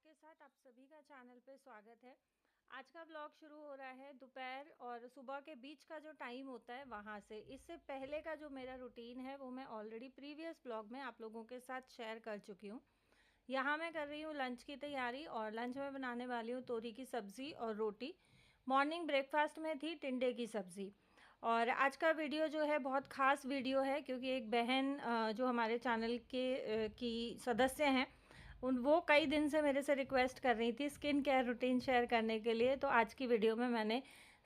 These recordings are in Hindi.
के साथ आप सभी का चैनल पे स्वागत है। आज का ब्लॉग शुरू हो रहा है दोपहर और सुबह के बीच का जो टाइम होता है वहाँ से। इससे पहले का जो मेरा रूटीन है वो मैं ऑलरेडी प्रीवियस ब्लॉग में आप लोगों के साथ शेयर कर चुकी हूँ। यहाँ मैं कर रही हूँ लंच की तैयारी और लंच में बनाने वाली हूँ तोरी की सब्ज़ी और रोटी। मॉर्निंग ब्रेकफास्ट में थी टिंडे की सब्ज़ी। और आज का वीडियो जो है बहुत ख़ास वीडियो है क्योंकि एक बहन जो हमारे चैनल की सदस्य हैं वो कई दिन से मेरे से रिक्वेस्ट कर रही थी स्किन केयर रूटीन शेयर करने के लिए। तो आज की वीडियो में मैंने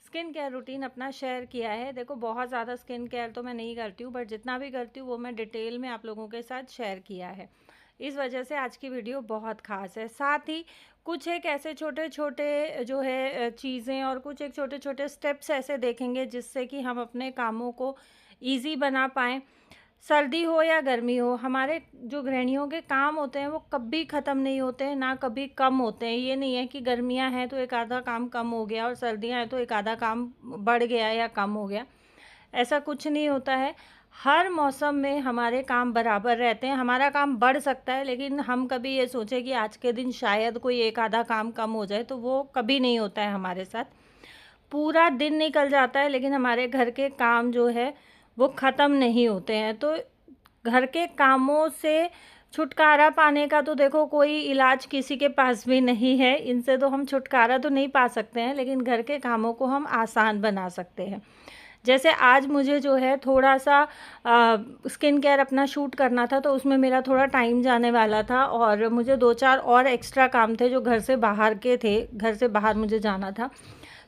स्किन केयर रूटीन अपना शेयर किया है। देखो बहुत ज़्यादा स्किन केयर तो मैं नहीं करती हूँ, बट जितना भी करती हूँ वो मैं डिटेल में आप लोगों के साथ शेयर किया है। इस वजह से आज की वीडियो बहुत ख़ास है। साथ ही कुछ एक ऐसे छोटे छोटे जो है चीज़ें और कुछ एक छोटे छोटे स्टेप्स ऐसे देखेंगे जिससे कि हम अपने कामों को ईजी बना पाएँ। सर्दी हो या गर्मी हो, हमारे जो गृहिणियों के काम होते हैं वो कभी ख़त्म नहीं होते हैं, ना कभी कम होते हैं। ये नहीं है कि गर्मियां हैं तो एक आधा काम कम हो गया और सर्दियां हैं तो एक आधा काम बढ़ गया या कम हो गया। ऐसा कुछ नहीं होता है। हर मौसम में हमारे काम बराबर रहते हैं। हमारा काम बढ़ सकता है लेकिन हम कभी ये सोचें कि आज के दिन शायद कोई एक आधा काम कम हो जाए, तो वो कभी नहीं होता है हमारे साथ। पूरा दिन निकल जाता है लेकिन हमारे घर के काम जो है वो ख़त्म नहीं होते हैं। तो घर के कामों से छुटकारा पाने का तो देखो कोई इलाज किसी के पास भी नहीं है। इनसे तो हम छुटकारा तो नहीं पा सकते हैं लेकिन घर के कामों को हम आसान बना सकते हैं। जैसे आज मुझे जो है थोड़ा सा स्किन केयर अपना शूट करना था, तो उसमें मेरा थोड़ा टाइम जाने वाला था और मुझे 2-4 और एक्स्ट्रा काम थे जो घर से बाहर के थे, घर से बाहर मुझे जाना था।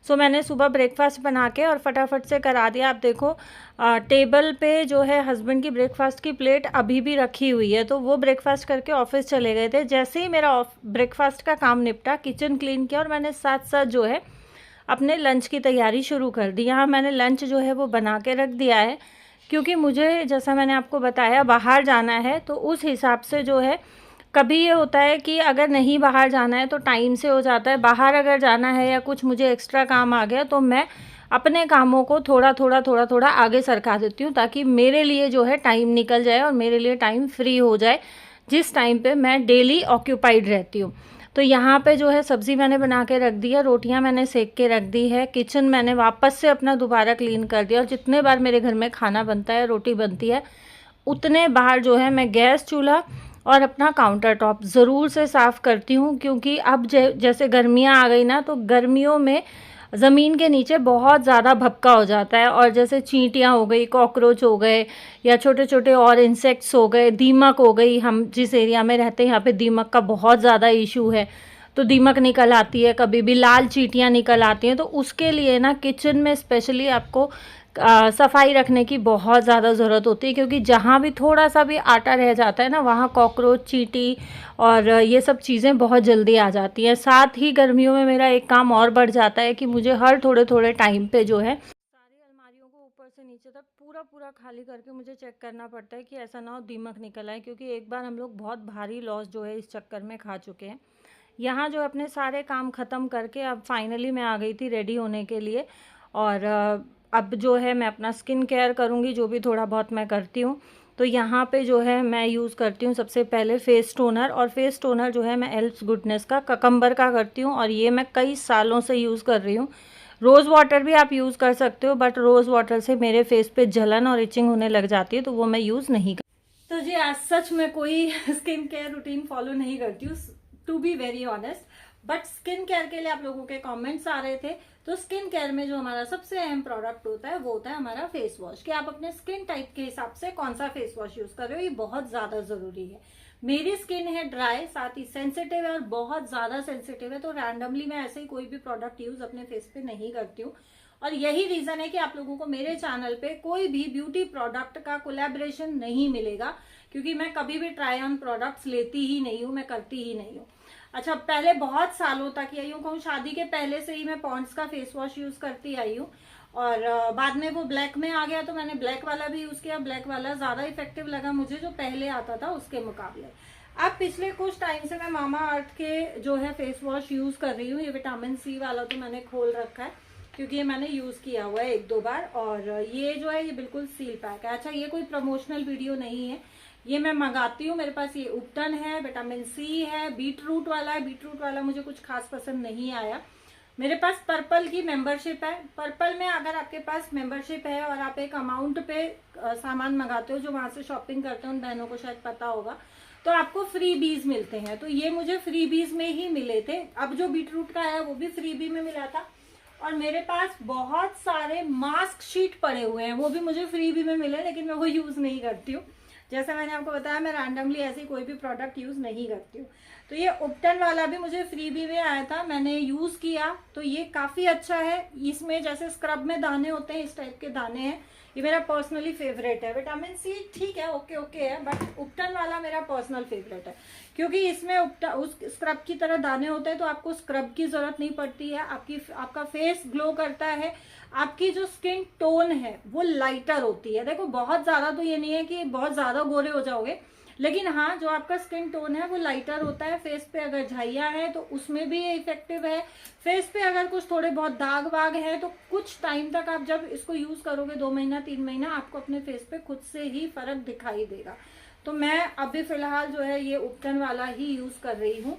सो मैंने सुबह ब्रेकफास्ट बना के और फटाफट से करा दिया। आप देखो टेबल पे जो है हस्बैंड की ब्रेकफास्ट की प्लेट अभी भी रखी हुई है, तो वो ब्रेकफास्ट करके ऑफिस चले गए थे। जैसे ही मेरा ब्रेकफास्ट का काम निपटा, किचन क्लीन किया और मैंने साथ साथ जो है अपने लंच की तैयारी शुरू कर दी। यहाँ मैंने लंच जो है वो बना के रख दिया है क्योंकि मुझे, जैसा मैंने आपको बताया, बाहर जाना है। तो उस हिसाब से जो है कभी ये होता है कि अगर नहीं बाहर जाना है तो टाइम से हो जाता है। बाहर अगर जाना है या कुछ मुझे एक्स्ट्रा काम आ गया तो मैं अपने कामों को थोड़ा आगे सरका देती हूँ ताकि मेरे लिए जो है टाइम निकल जाए और मेरे लिए टाइम फ्री हो जाए जिस टाइम पे मैं डेली ऑक्यूपाइड रहती हूँ। तो यहाँ पे जो है सब्ज़ी मैंने बना के रख दी है, रोटियाँ मैंने सेक के रख दी है, किचन मैंने वापस से अपना दोबारा क्लीन कर दिया। और जितने बार मेरे घर में खाना बनता है, रोटी बनती है, उतने बार जो है मैं गैस चूल्हा और अपना काउंटर टॉप ज़रूर से साफ़ करती हूँ। क्योंकि अब जैसे गर्मियाँ आ गई ना, तो गर्मियों में ज़मीन के नीचे बहुत ज़्यादा भपका हो जाता है और जैसे चींटियाँ हो गई, कॉकरोच हो गए या छोटे छोटे और इंसेक्ट्स हो गए, दीमक हो गई। हम जिस एरिया में रहते हैं यहाँ पे दीमक का बहुत ज़्यादा इशू है, तो दीमक निकल आती है, कभी भी लाल चींटियाँ निकल आती हैं। तो उसके लिए ना किचन में स्पेशली आपको सफाई रखने की बहुत ज़्यादा ज़रूरत होती है क्योंकि जहाँ भी थोड़ा सा भी आटा रह जाता है ना, वहाँ कॉकरोच, चींटी और ये सब चीज़ें बहुत जल्दी आ जाती हैं। साथ ही गर्मियों में मेरा एक काम और बढ़ जाता है कि मुझे हर थोड़े थोड़े टाइम पे जो है सारी अलमारियों को ऊपर से नीचे तक पूरा खाली करके मुझे चेक करना पड़ता है कि ऐसा ना हो दीमक निकल आए। क्योंकि एक बार हम लोग बहुत भारी लॉस जो है इस चक्कर में खा चुके हैं। यहाँ जो अपने सारे काम ख़त्म करके अब फाइनली मैं आ गई थी रेडी होने के लिए। और अब जो है मैं अपना स्किन केयर करूँगी, जो भी थोड़ा बहुत मैं करती हूँ। तो यहाँ पे जो है मैं यूज़ करती हूँ सबसे पहले फेस टोनर। और फेस टोनर जो है मैं एल्प्स गुडनेस का ककम्बर का करती हूँ और ये मैं कई सालों से यूज़ कर रही हूँ। रोज़ वाटर भी आप यूज़ कर सकते हो, बट रोज़ वाटर से मेरे फेस पे जलन और इचिंग होने लग जाती है, तो वो मैं यूज़ नहीं कर। तो जी आज सच में कोई स्किन केयर रूटीन फॉलो नहीं करती हूँ, to be very honest. But skin care के लिए आप लोगों के कमेंट्स आ रहे थे, तो स्किन केयर में जो हमारा सबसे अहम प्रोडक्ट होता है वो होता है हमारा फेस वॉश। कि आप अपने स्किन टाइप के हिसाब से कौन सा फेस वॉश यूज कर रहे हो, ये बहुत ज्यादा जरूरी है। मेरी स्किन है ड्राई, साथ ही सेंसिटिव है और बहुत ज्यादा सेंसिटिव है, तो रैंडमली मैं ऐसे ही कोई भी प्रोडक्ट यूज अपने फेस पे नहीं करती हूँ। और यही रीजन है कि आप लोगों को मेरे चैनल पे कोई भी ब्यूटी प्रोडक्ट का कोलैबोरेशन नहीं मिलेगा, क्योंकि मैं कभी भी ट्राई ऑन प्रोडक्ट्स लेती ही नहीं हूँ, मैं करती ही नहीं हूँ। अच्छा, पहले बहुत सालों तक यही कहूँ, शादी के पहले से ही मैं पॉन्ड्स का फेस वॉश यूज करती आई हूँ। और बाद में वो ब्लैक में आ गया तो मैंने ब्लैक वाला भी यूज किया। ब्लैक वाला ज्यादा इफेक्टिव लगा मुझे जो पहले आता था उसके मुकाबले। अब पिछले कुछ टाइम से मैं मामा अर्थ के जो है फेस वॉश यूज कर रही हूँ। ये विटामिन सी वाला तो मैंने खोल रखा है क्योंकि ये मैंने यूज किया हुआ है 1-2 बार। और ये जो है ये बिल्कुल सील पैक है। अच्छा, ये कोई प्रमोशनल वीडियो नहीं है, ये मैं मंगाती हूँ। मेरे पास ये उपटन है, विटामिन सी है, बीट रूट वाला है। बीट रूट वाला मुझे कुछ खास पसंद नहीं आया। मेरे पास पर्पल की मेंबरशिप है। पर्पल में अगर आपके पास मेंबरशिप है और आप एक अमाउंट पे सामान मंगाते हो, जो वहां से शॉपिंग करते हो, उन बहनों को शायद पता होगा, तो आपको फ्री बीज मिलते हैं। तो ये मुझे फ्री बीज में ही मिले थे। अब जो बीट रूट का है वो भी फ्री बी में मिला था। और मेरे पास बहुत सारे मास्क शीट पड़े हुए हैं, वो भी मुझे फ्री बी में मिले, लेकिन मैं वो यूज नहीं करती हूँ। जैसा मैंने आपको बताया, मैं रैंडमली ऐसी कोई भी प्रोडक्ट यूज नहीं करती हूँ। तो ये उपटन वाला भी मुझे फ्रीबी में आया था, मैंने यूज किया, तो ये काफी अच्छा है। इसमें जैसे स्क्रब में दाने होते हैं, इस टाइप के दाने हैं। ये मेरा पर्सनली फेवरेट है। विटामिन सी ठीक है, ओके ओके है, बट उपटन वाला मेरा पर्सनल फेवरेट है, क्योंकि इसमें उस स्क्रब की तरह दाने होते हैं, तो आपको स्क्रब की जरूरत नहीं पड़ती है। आपका फेस ग्लो करता है, आपकी जो स्किन टोन है वो लाइटर होती है। देखो, बहुत ज्यादा तो ये नहीं है कि बहुत ज्यादा गोरे हो जाओगे, लेकिन हाँ, जो आपका स्किन टोन है वो लाइटर होता है। फेस पे अगर झाइयाँ है तो उसमें भी ये इफेक्टिव है। फेस पे अगर कुछ थोड़े बहुत दाग वाग है, तो कुछ टाइम तक आप जब इसको यूज करोगे, 2 महीना 3 महीना, आपको अपने फेस पे खुद से ही फर्क दिखाई देगा। तो मैं अभी फिलहाल जो है ये उपटन वाला ही यूज कर रही हूँ।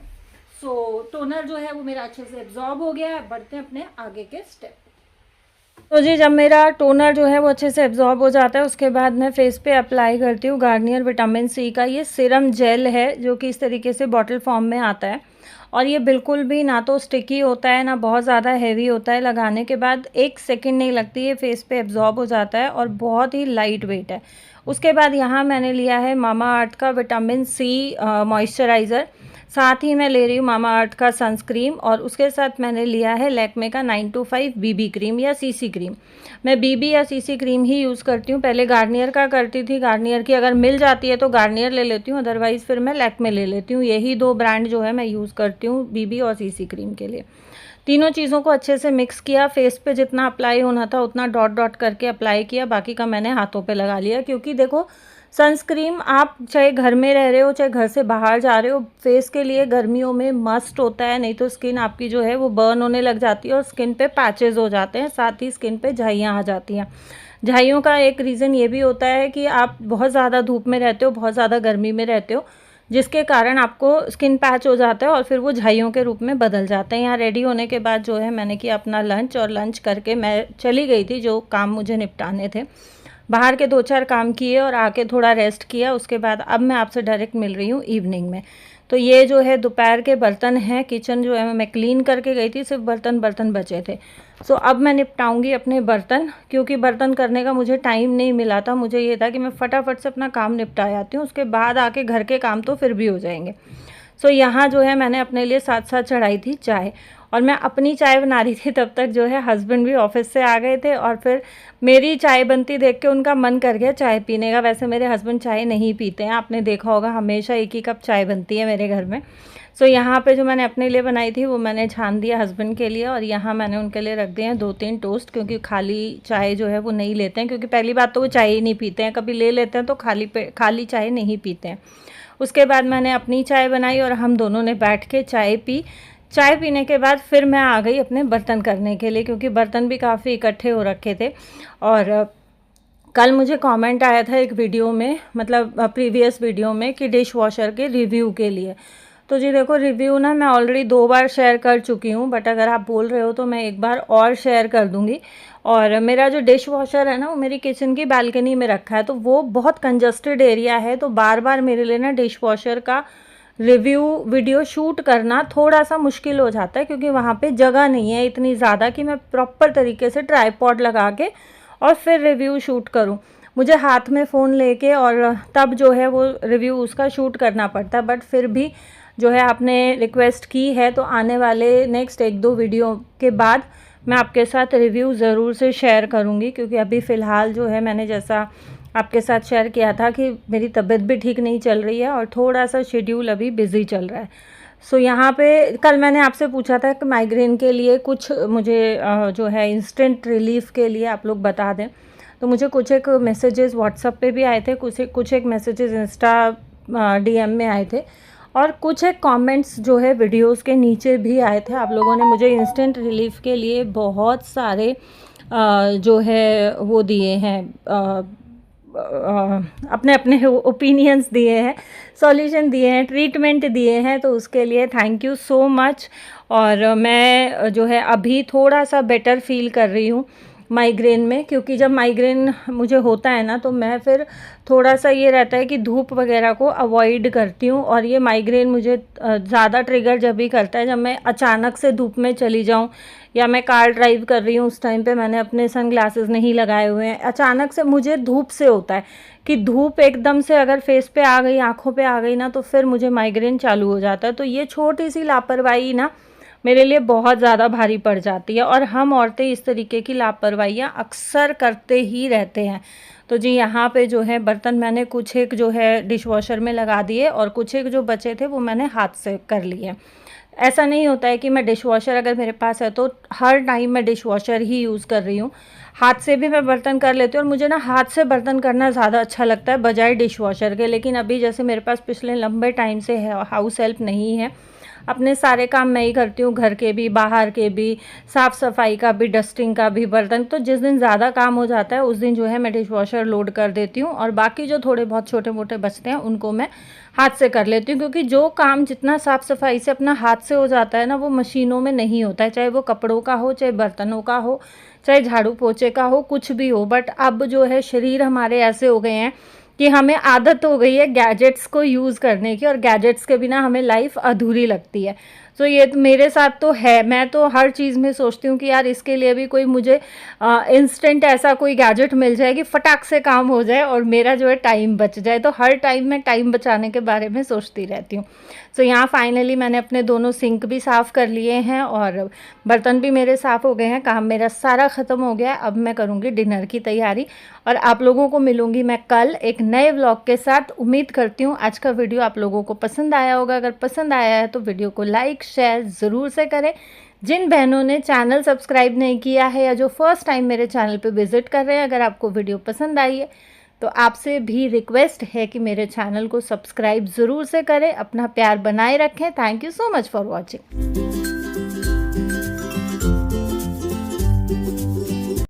सो टोनर जो है वो मेरा अच्छे से एब्जॉर्ब हो गया है। बढ़ते हैं अपने आगे के स्टेप। तो जी, जब मेरा टोनर जो है वो अच्छे से एब्जॉर्ब हो जाता है, उसके बाद मैं फेस पे अप्लाई करती हूँ गार्नियर विटामिन सी का ये सीरम जेल है, जो कि इस तरीके से बॉटल फॉर्म में आता है। और ये बिल्कुल भी ना तो स्टिकी होता है, ना बहुत ज़्यादा हैवी होता है। लगाने के बाद 1 सेकेंड नहीं लगती, ये फेस पे एब्जॉर्ब हो जाता है और बहुत ही लाइट वेट है। उसके बाद यहाँ मैंने लिया है मामा अर्थ का विटामिन सी मॉइस्चराइज़र। साथ ही मैं ले रही हूँ मामा अर्थ का सनस्क्रीन, और उसके साथ मैंने लिया है लैक्मे का 925 बीबी क्रीम या सीसी क्रीम। मैं बीबी या सीसी क्रीम ही यूज़ करती हूँ। पहले गार्नियर का करती थी, गार्नियर की अगर मिल जाती है तो गार्नियर ले लेती हूँ, अदरवाइज़ फिर मैं लैक्मे ले लेती हूँ। यही 2 ब्रांड जो है मैं यूज़ करती हूँ बीबी और सीसी क्रीम के लिए। तीनों चीज़ों को अच्छे से मिक्स किया। फेस पे जितना अप्लाई होना था उतना डॉट डॉट करके अप्लाई किया, बाकी का मैंने हाथों पे लगा लिया। क्योंकि देखो, सनस्क्रीन आप चाहे घर में रह रहे हो चाहे घर से बाहर जा रहे हो, फेस के लिए गर्मियों में मस्ट होता है, नहीं तो स्किन आपकी जो है वो बर्न होने लग जाती है और स्किन पे पैचेस हो जाते हैं, साथ ही स्किन पे झाइयाँ आ जाती हैं। झाइयों का एक रीज़न ये भी होता है कि आप बहुत ज़्यादा धूप में रहते हो, बहुत ज़्यादा गर्मी में रहते हो, जिसके कारण आपको स्किन पैच हो जाता है और फिर वो झाइयों के रूप में बदल जाते हैं। यहाँ रेडी होने के बाद जो है मैंने किया अपना लंच, और लंच करके मैं चली गई थी जो काम मुझे निपटाने थे। बाहर के 2-4 काम किए और आके थोड़ा रेस्ट किया। उसके बाद अब मैं आपसे डायरेक्ट मिल रही हूँ इवनिंग में। तो ये जो है दोपहर के बर्तन हैं, किचन जो है मैं क्लीन करके गई थी, सिर्फ बर्तन बचे थे। सो अब मैं निपटाऊंगी अपने बर्तन, क्योंकि बर्तन करने का मुझे टाइम नहीं मिला था। मुझे ये था कि मैं फटाफट से अपना काम निपटा आती हूँ, उसके बाद आके घर के काम तो फिर भी हो जाएंगे। सो यहाँ जो है मैंने अपने लिए साथ साथ चढ़ाई थी चाय, और मैं अपनी चाय बना रही थी तब तक जो है हस्बैंड भी ऑफिस से आ गए थे, और फिर मेरी चाय बनती देख के उनका मन कर गया चाय पीने का। वैसे मेरे हस्बैंड चाय नहीं पीते हैं, आपने देखा होगा, हमेशा 1 ही कप चाय बनती है मेरे घर में। सो यहाँ पे जो मैंने अपने लिए बनाई थी वो मैंने छान दिया हस्बैंड के लिए, और यहाँ मैंने उनके लिए रख दिए हैं 2-3 टोस्ट, क्योंकि खाली चाय जो है वो नहीं लेते हैं। क्योंकि पहली बात तो वो चाय ही नहीं पीते हैं, कभी ले लेते हैं तो खाली चाय नहीं पीते हैं। उसके बाद मैंने अपनी चाय बनाई और हम दोनों ने बैठ के चाय पी। चाय पीने के बाद फिर मैं आ गई अपने बर्तन करने के लिए, क्योंकि बर्तन भी काफ़ी इकट्ठे हो रखे थे। और कल मुझे कमेंट आया था एक वीडियो में, मतलब प्रीवियस वीडियो में, कि डिश वॉशर के रिव्यू के लिए। तो जी देखो, रिव्यू ना मैं ऑलरेडी 2 बार शेयर कर चुकी हूँ, बट अगर आप बोल रहे हो तो मैं एक बार और शेयर कर दूँगी। और मेरा जो डिश वॉशर है ना, वो मेरी किचन की बालकनी में रखा है, तो वो बहुत कंजस्टेड एरिया है, तो बार बार मेरे लिए ना डिश वॉशर का रिव्यू वीडियो शूट करना थोड़ा सा मुश्किल हो जाता है, क्योंकि वहाँ पे जगह नहीं है इतनी ज़्यादा कि मैं प्रॉपर तरीके से ट्राईपॉड लगा के और फिर रिव्यू शूट करूँ। मुझे हाथ में फ़ोन लेके और तब जो है वो रिव्यू उसका शूट करना पड़ता है। बट फिर भी जो है आपने रिक्वेस्ट की है, तो आने वाले नेक्स्ट 1-2 वीडियो के बाद मैं आपके साथ रिव्यू ज़रूर से शेयर करूँगी। क्योंकि अभी फ़िलहाल जो है मैंने जैसा आपके साथ शेयर किया था कि मेरी तबीयत भी ठीक नहीं चल रही है और थोड़ा सा शेड्यूल अभी बिज़ी चल रहा है। सो यहाँ पे कल मैंने आपसे पूछा था कि माइग्रेन के लिए कुछ मुझे जो है इंस्टेंट रिलीफ के लिए आप लोग बता दें। तो मुझे कुछ एक मैसेजेस व्हाट्सएप पे भी आए थे, कुछ एक मैसेजेस इंस्टा डीएम में आए थे, और कुछ एक कमेंट्स जो है वीडियोस के नीचे भी आए थे। आप लोगों ने मुझे इंस्टेंट रिलीफ के लिए बहुत सारे जो है वो दिए हैं अपने अपने ओपिनियंस दिए हैं, सॉल्यूशन दिए हैं, ट्रीटमेंट दिए हैं, तो उसके लिए थैंक यू सो मच। और मैं जो है अभी थोड़ा सा बेटर फील कर रही हूँ माइग्रेन में, क्योंकि जब माइग्रेन मुझे होता है ना तो मैं फिर थोड़ा सा ये रहता है कि धूप वगैरह को अवॉइड करती हूँ। और ये माइग्रेन मुझे ज़्यादा ट्रिगर जब भी करता है जब मैं अचानक से धूप में चली जाऊँ, या मैं कार ड्राइव कर रही हूँ उस टाइम पे मैंने अपने सन ग्लासेस नहीं लगाए हुए हैं, अचानक से मुझे धूप से होता है कि धूप एकदम से अगर फेस पे आ गई, आँखों पे आ गई ना, तो फिर मुझे माइग्रेन चालू हो जाता है। तो ये छोटी सी लापरवाही ना मेरे लिए बहुत ज़्यादा भारी पड़ जाती है, और हम औरतें इस तरीके की लापरवाहियाँ अक्सर करते ही रहते हैं। तो जी यहाँ पे जो है बर्तन मैंने कुछ एक जो है डिश वॉशर में लगा दिए, और कुछ एक जो बचे थे वो मैंने हाथ से कर लिए। ऐसा नहीं होता है कि मैं डिश वॉशर अगर मेरे पास है तो हर टाइम मैं डिश वॉशर ही यूज़ कर रही हूँ, हाथ से भी मैं बर्तन कर लेती हूँ, और मुझे ना हाथ से बर्तन करना ज़्यादा अच्छा लगता है बजाय डिश वॉशर के। लेकिन अभी जैसे मेरे पास पिछले लंबे टाइम से हाउस हेल्प नहीं है, अपने सारे काम मैं ही करती हूँ, घर के भी, बाहर के भी, साफ़ सफाई का भी, डस्टिंग का भी, बर्तन, तो जिस दिन ज़्यादा काम हो जाता है उस दिन जो है मैं डिश वॉशर लोड कर देती हूँ, और बाकी जो थोड़े बहुत छोटे मोटे बचते हैं उनको मैं हाथ से कर लेती हूँ। क्योंकि जो काम जितना साफ़ सफाई से अपना हाथ से हो जाता है ना, वो मशीनों में नहीं होता है, चाहे वो कपड़ों का हो, चाहे बर्तनों का हो, चाहे झाड़ू पोछे का हो, कुछ भी हो। बट अब जो है शरीर हमारे ऐसे हो गए हैं कि हमें आदत हो गई है गैजेट्स को यूज़ करने की, और गैजेट्स के बिना हमें लाइफ अधूरी लगती है। तो ये तो मेरे साथ तो है, मैं तो हर चीज़ में सोचती हूँ कि यार इसके लिए भी कोई मुझे इंस्टेंट ऐसा कोई गैजेट मिल जाए कि फटाक से काम हो जाए और मेरा जो है टाइम बच जाए। तो हर टाइम मैं टाइम बचाने के बारे में सोचती रहती हूँ। सो यहाँ फाइनली मैंने अपने दोनों सिंक भी साफ़ कर लिए हैं, और बर्तन भी मेरे साफ़ हो गए हैं, काम मेरा सारा ख़त्म हो गया। अब मैं करूँगी डिनर की तैयारी, और आप लोगों को मिलूँगी मैं कल एक नए व्लॉग के साथ। उम्मीद करती हूँ आज का वीडियो आप लोगों को पसंद आया होगा। अगर पसंद आया है तो वीडियो को लाइक शेयर ज़रूर से करें। जिन बहनों ने चैनल सब्सक्राइब नहीं किया है, या जो फर्स्ट टाइम मेरे चैनल पे विज़िट कर रहे हैं, अगर आपको वीडियो पसंद आई है तो आपसे भी रिक्वेस्ट है कि मेरे चैनल को सब्सक्राइब ज़रूर से करें। अपना प्यार बनाए रखें। Thank you so much for watching.